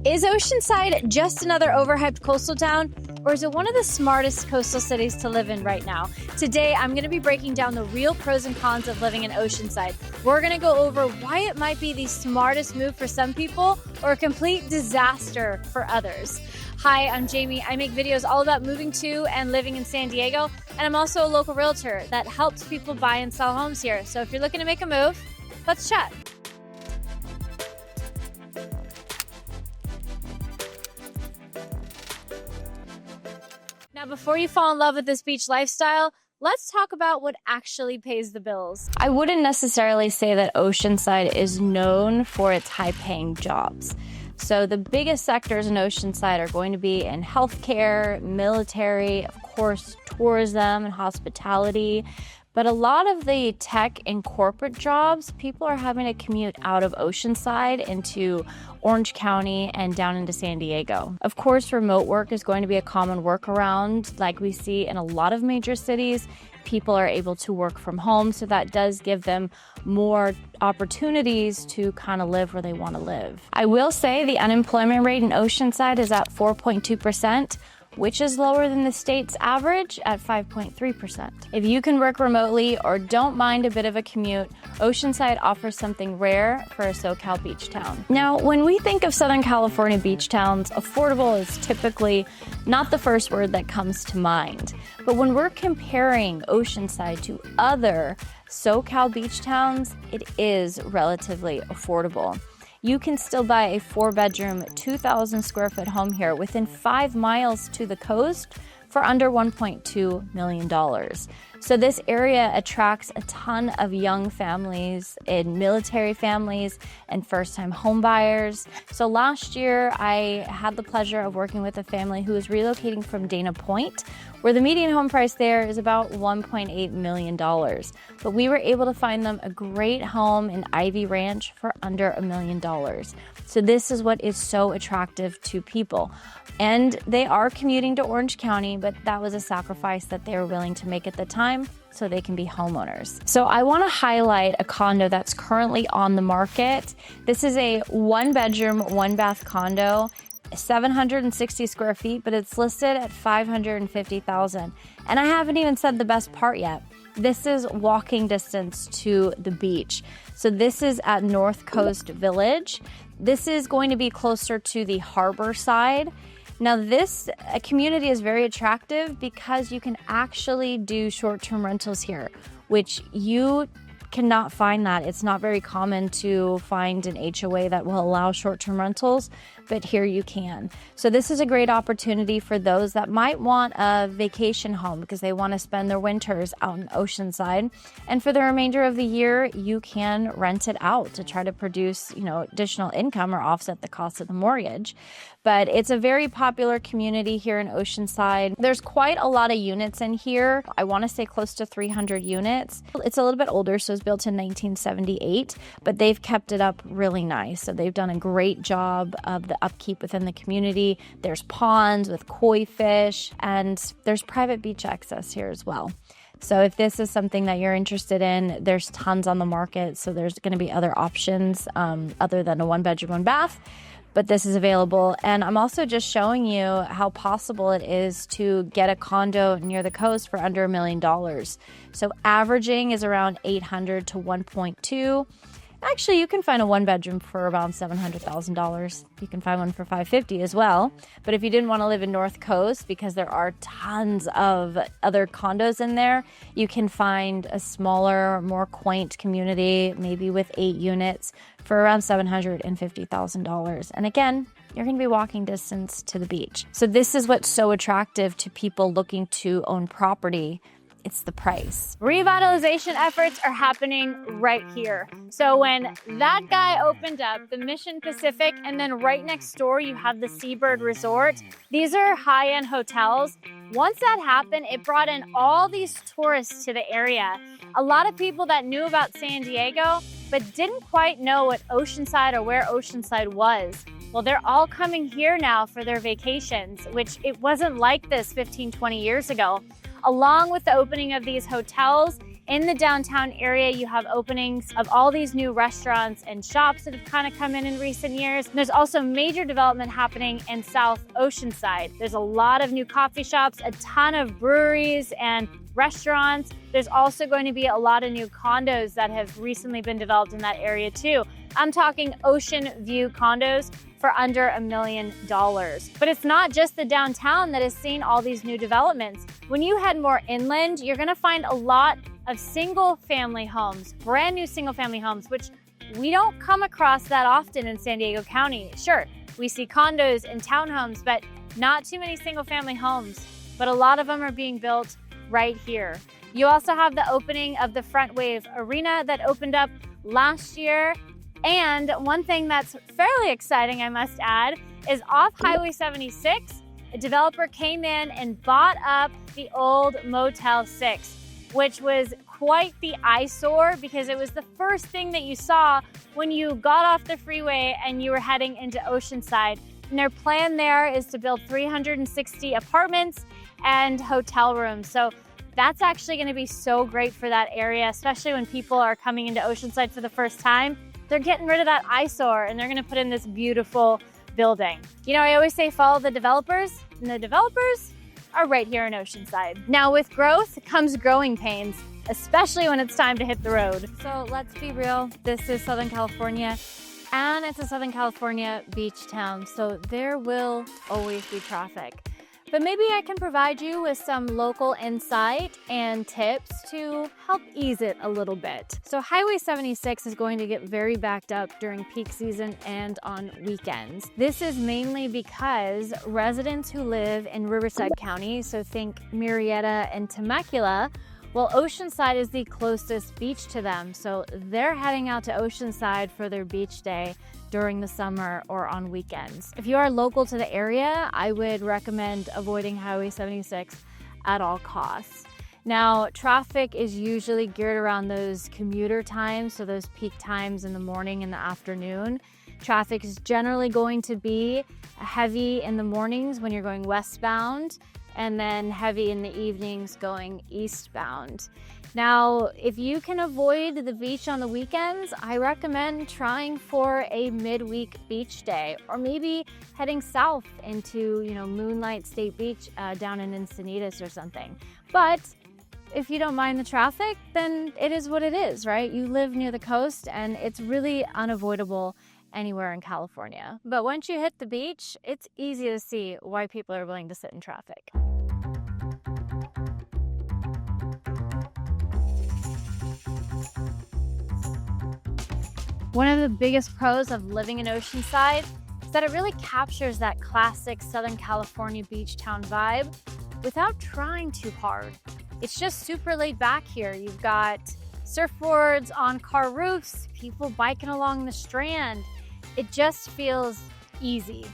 Is Oceanside just another overhyped coastal town, or is it one of the smartest coastal cities to live in right now? Today, I'm going to be breaking down the real pros and cons of living in Oceanside. We're going to go over why it might be the smartest move for some people or a complete disaster for others. Hi, I'm Jamie. I make videos all about moving to and living in San Diego, and I'm also a local realtor that helps people buy and sell homes here. So if you're looking to make a move, let's chat. Now, before you fall in love with this beach lifestyle, let's talk about what actually pays the bills. I wouldn't necessarily say that Oceanside is known for its high-paying jobs. So the biggest sectors in Oceanside are going to be in healthcare, military, of course, tourism and hospitality. But a lot of the tech and corporate jobs, people are having to commute out of Oceanside into Orange County and down into San Diego. Of course, remote work is going to be a common workaround like we see in a lot of major cities. People are able to work from home, so that does give them more opportunities to kind of live where they want to live. I will say the unemployment rate in Oceanside is at 4.2%. which is lower than the state's average at 5.3%. If you can work remotely or don't mind a bit of a commute, Oceanside offers something rare for a SoCal beach town. Now, when we think of Southern California beach towns, affordable is typically not the first word that comes to mind. But when we're comparing Oceanside to other SoCal beach towns, it is relatively affordable. You can still buy a 4-bedroom, 2,000 square foot home here within 5 miles to the coast for under $1.2 million. So this area attracts a ton of young families and military families and first-time home buyers. So last year, I had the pleasure of working with a family who was relocating from Dana Point, where the median home price there is about $1.8 million. But we were able to find them a great home in Ivy Ranch for under $1 million. So this is what is so attractive to people. And they are commuting to Orange County, but that was a sacrifice that they were willing to make at the time so they can be homeowners. So I want to highlight a condo that's currently on the market. This is a 1-bedroom, 1-bath condo, 760 square feet, but it's listed at $550,000. And I haven't even said the best part yet. This is walking distance to the beach. So this is at North Coast Village. This is going to be closer to the harbor side. Now this community is very attractive because you can actually do short-term rentals here, which you cannot find that. It's not very common to find an HOA that will allow short-term rentals, but here you can. So this is a great opportunity for those that might want a vacation home because they want to spend their winters out in Oceanside. And for the remainder of the year, you can rent it out to try to produce, additional income or offset the cost of the mortgage. But it's a very popular community here in Oceanside. There's quite a lot of units in here. I want to say close to 300 units. It's a little bit older, so it's built in 1978, but they've kept it up really nice. So they've done a great job of the upkeep within the community. There's ponds with koi fish, and there's private beach access here as well. So if this is something that you're interested in, there's tons on the market. So there's going to be other options other than a 1-bedroom, 1-bath. But this is available. And I'm also just showing you how possible it is to get a condo near the coast for under $1 million. So averaging is around $800,000 to $1.2 Actually, you can find a 1-bedroom for around $700,000. You can find one for $550,000 as well. But if you didn't want to live in North Coast, because there are tons of other condos in there, you can find a smaller, more quaint community, maybe with 8 units, for around $750,000. And again, you're going to be walking distance to the beach. So this is what's so attractive to people looking to own property. It's the price. Revitalization efforts are happening right here. So when that guy opened up the Mission Pacific, and then right next door you have the Seabird Resort, these are high-end hotels. Once that happened, it brought in all these tourists to the area. A lot of people that knew about San Diego, but didn't quite know what Oceanside or where Oceanside was. Well, they're all coming here now for their vacations, which it wasn't like this 15, 20 years ago. Along with the opening of these hotels, In the downtown area, you have openings of all these new restaurants and shops that have kind of come in recent years. There's also major development happening in South Oceanside. There's a lot of new coffee shops, a ton of breweries and restaurants. There's also going to be a lot of new condos that have recently been developed in that area too. I'm talking ocean view condos for under $1 million. But it's not just the downtown that has seen all these new developments. When you head more inland, you're gonna find a lot of single family homes, brand new single family homes, which we don't come across that often in San Diego County. Sure, we see condos and townhomes, but not too many single family homes. But a lot of them are being built right here. You also have the opening of the Front Wave Arena that opened up last year. And one thing that's fairly exciting, I must add, is off Highway 76, a developer came in and bought up the old Motel 6, which was quite the eyesore because it was the first thing that you saw when you got off the freeway and you were heading into Oceanside. And their plan there is to build 360 apartments and hotel rooms. So that's actually going to be so great for that area, especially when people are coming into Oceanside for the first time. They're getting rid of that eyesore and they're going to put in this beautiful building. You know, I always say follow the developers, and the developers are right here in Oceanside. Now with growth comes growing pains, especially when it's time to hit the road. So let's be real, this is Southern California, and it's a Southern California beach town, so there will always be traffic. But maybe I can provide you with some local insight and tips to help ease it a little bit. So Highway 76 is going to get very backed up during peak season and on weekends. This is mainly because residents who live in Riverside County, so think Murrieta and Temecula, well, Oceanside is the closest beach to them, so they're heading out to Oceanside for their beach day during the summer or on weekends. If you are local to the area, I would recommend avoiding Highway 76 at all costs. Now, traffic is usually geared around those commuter times, so those peak times in the morning and the afternoon. Traffic is generally going to be heavy in the mornings when you're going westbound, and then heavy in the evenings going eastbound. Now, if you can avoid the beach on the weekends, I recommend trying for a midweek beach day, or maybe heading south into, Moonlight State Beach down in Encinitas or something. But if you don't mind the traffic, then it is what it is, right? You live near the coast and it's really unavoidable anywhere in California. But once you hit the beach, it's easy to see why people are willing to sit in traffic. One of the biggest pros of living in Oceanside is that it really captures that classic Southern California beach town vibe without trying too hard. It's just super laid back here. You've got surfboards on car roofs, people biking along the Strand. It just feels easy.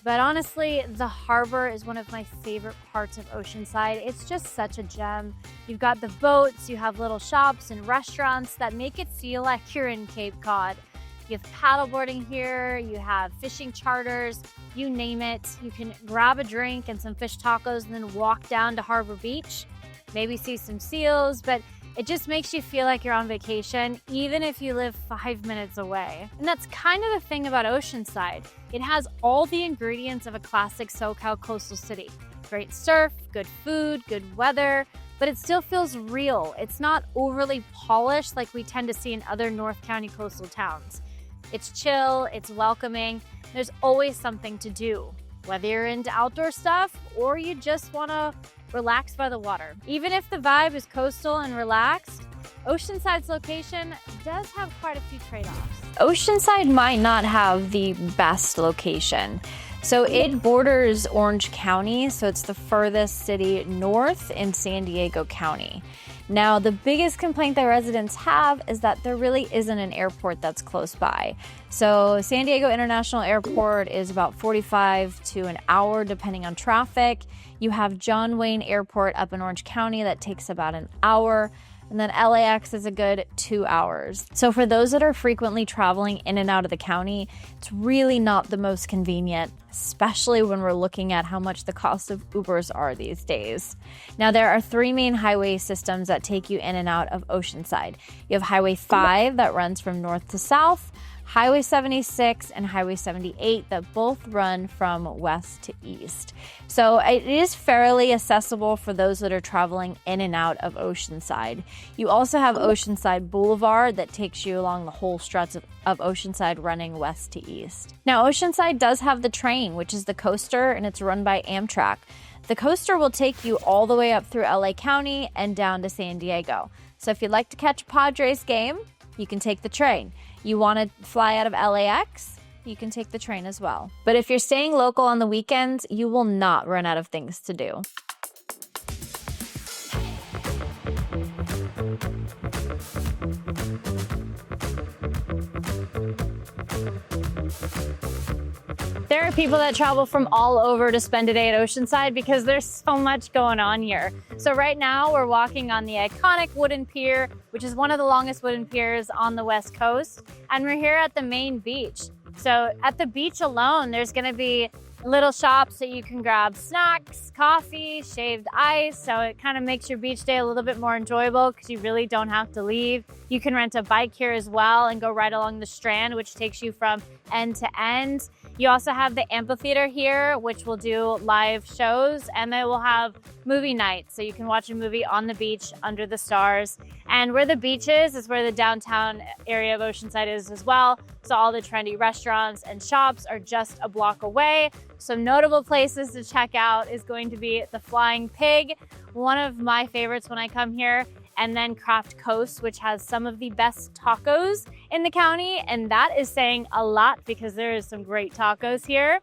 But honestly, the harbor is one of my favorite parts of Oceanside. It's just such a gem. You've got the boats, you have little shops and restaurants that make it feel like you're in Cape Cod. You have paddleboarding here, you have fishing charters, you name it. You can grab a drink and some fish tacos and then walk down to Harbor Beach, maybe see some seals, but it just makes you feel like you're on vacation, even if you live 5 minutes away. And that's kind of the thing about Oceanside. It has all the ingredients of a classic SoCal coastal city. Great surf, good food, good weather, but it still feels real. It's not overly polished like we tend to see in other North County coastal towns. It's chill, it's welcoming, there's always something to do. Whether you're into outdoor stuff or you just want to relax by the water. Even if the vibe is coastal and relaxed, Oceanside's location does have quite a few trade-offs. Oceanside might not have the best location. So it borders Orange County, so it's the furthest city north in San Diego County. Now, the biggest complaint that residents have is that there really isn't an airport that's close by. So San Diego International Airport is about 45 to an hour, depending on traffic. You have John Wayne Airport up in Orange County that takes about an hour. and then LAX is a good 2 hours. So for those that are frequently traveling in and out of the county, it's really not the most convenient, especially when we're looking at how much the cost of Ubers are these days. Now, there are 3 main highway systems that take you in and out of Oceanside. You have Highway 5 that runs from north to south, Highway 76 and Highway 78 that both run from west to east. So it is fairly accessible for those that are traveling in and out of Oceanside. You also have Oceanside Boulevard that takes you along the whole stretch of Oceanside running west to east. Now, Oceanside does have the train, which is the coaster, and it's run by Amtrak. The coaster will take you all the way up through LA County and down to San Diego. So if you'd like to catch a Padres game, you can take the train. You want to fly out of LAX? You can take the train as well. But if you're staying local on the weekends, you will not run out of things to do. There are people that travel from all over to spend a day at Oceanside because there's so much going on here. So right now we're walking on the iconic wooden pier, which is one of the longest wooden piers on the West Coast. And we're here at the main beach. So at the beach alone, there's gonna be little shops that you can grab snacks, coffee, shaved ice. So it kind of makes your beach day a little bit more enjoyable because you really don't have to leave. You can rent a bike here as well and go right along the Strand, which takes you from end to end. You also have the amphitheater here, which will do live shows, and they will have movie nights. So you can watch a movie on the beach under the stars. And where the beach is where the downtown area of Oceanside is as well. So all the trendy restaurants and shops are just a block away. Some notable places to check out is going to be the Flying Pig, one of my favorites when I come here, and then Craft Coast, which has some of the best tacos in the county. And that is saying a lot because there is some great tacos here.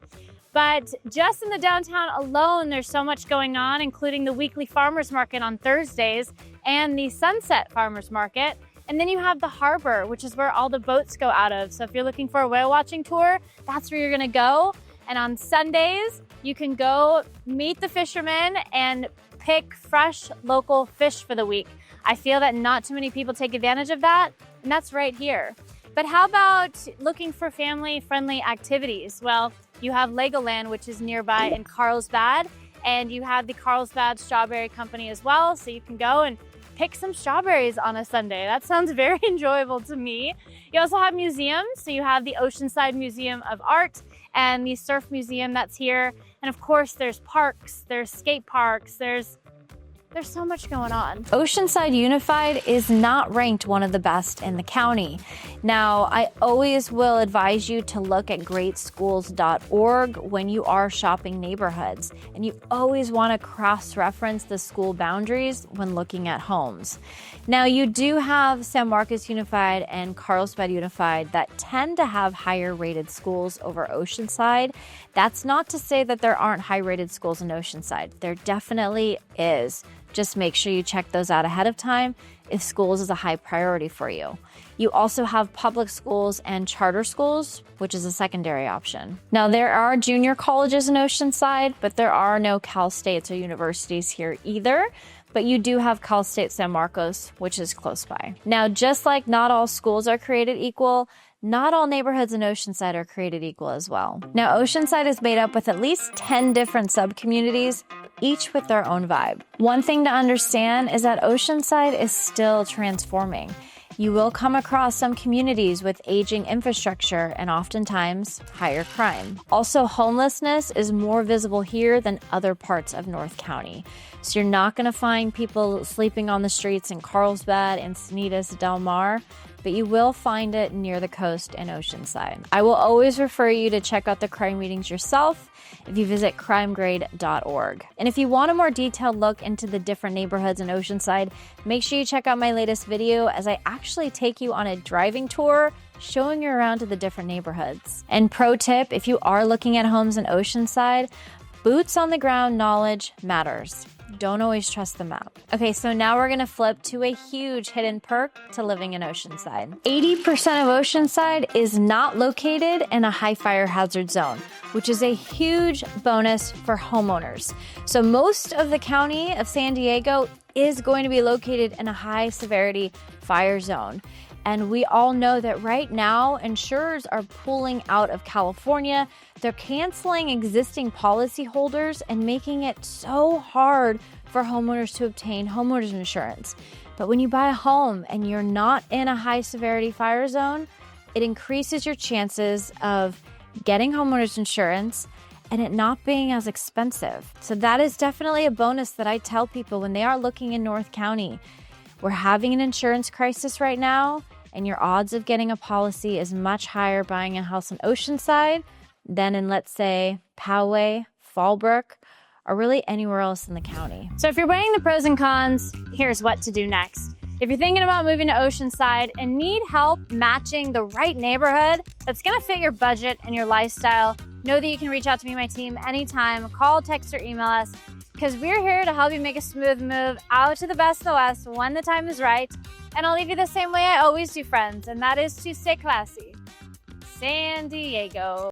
But just in the downtown alone, there's so much going on, including the weekly farmers market on Thursdays and the Sunset Farmers Market. And then you have the harbor, which is where all the boats go out of. So if you're looking for a whale watching tour, that's where you're gonna go. And on Sundays, you can go meet the fishermen and pick fresh local fish for the week. I feel that not too many people take advantage of that, and that's right here. But how about looking for family-friendly activities? Well, you have Legoland, which is nearby in Carlsbad, and you have the Carlsbad Strawberry Company as well, so you can go and pick some strawberries on a Sunday. That sounds very enjoyable to me. You also have museums, so you have the Oceanside Museum of Art and the Surf Museum that's here. And of course, there's parks, there's skate parks, there's so much going on. Oceanside Unified is not ranked one of the best in the county. Now, I always will advise you to look at greatschools.org when you are shopping neighborhoods. And you always want to cross-reference the school boundaries when looking at homes. Now, you do have San Marcos Unified and Carlsbad Unified that tend to have higher rated schools over Oceanside. That's not to say that there aren't high rated schools in Oceanside. There definitely is. Just make sure you check those out ahead of time if schools is a high priority for you. You also have public schools and charter schools, which is a secondary option. Now, there are junior colleges in Oceanside, but there are no Cal States or universities here either. But you do have Cal State San Marcos, which is close by. Now, just like not all schools are created equal, not all neighborhoods in Oceanside are created equal as well. Now, Oceanside is made up with at least 10 different sub-communities, each with their own vibe. One thing to understand is that Oceanside is still transforming. You will come across some communities with aging infrastructure and oftentimes higher crime. Also, homelessness is more visible here than other parts of North County. So you're not going to find people sleeping on the streets in Carlsbad, Encinitas, Del Mar, but you will find it near the coast in Oceanside. I will always refer you to check out the crime readings yourself if you visit crimegrade.org. And if you want a more detailed look into the different neighborhoods in Oceanside, make sure you check out my latest video as I actually take you on a driving tour showing you around to the different neighborhoods. And pro tip, if you are looking at homes in Oceanside, boots on the ground knowledge matters. Don't always trust the map. Okay, so now we're gonna flip to a huge hidden perk to living in Oceanside. 80% of Oceanside is not located in a high fire hazard zone, which is a huge bonus for homeowners. So most of the county of San Diego is going to be located in a high severity fire zone. And we all know that right now, insurers are pulling out of California. They're canceling existing policyholders and making it so hard for homeowners to obtain homeowners insurance. But when you buy a home and you're not in a high severity fire zone, it increases your chances of getting homeowners insurance and it not being as expensive. So that is definitely a bonus that I tell people when they are looking in North County. We're having an insurance crisis right now, and your odds of getting a policy is much higher buying a house in Oceanside than in, let's say, Poway, Fallbrook, or really anywhere else in the county. So if you're weighing the pros and cons, here's what to do next. If you're thinking about moving to Oceanside and need help matching the right neighborhood that's gonna fit your budget and your lifestyle, know that you can reach out to me and my team anytime. Call, text, or email us, because we're here to help you make a smooth move out to the best of the West when the time is right. And I'll leave you the same way I always do, friends, and that is to stay classy. San Diego.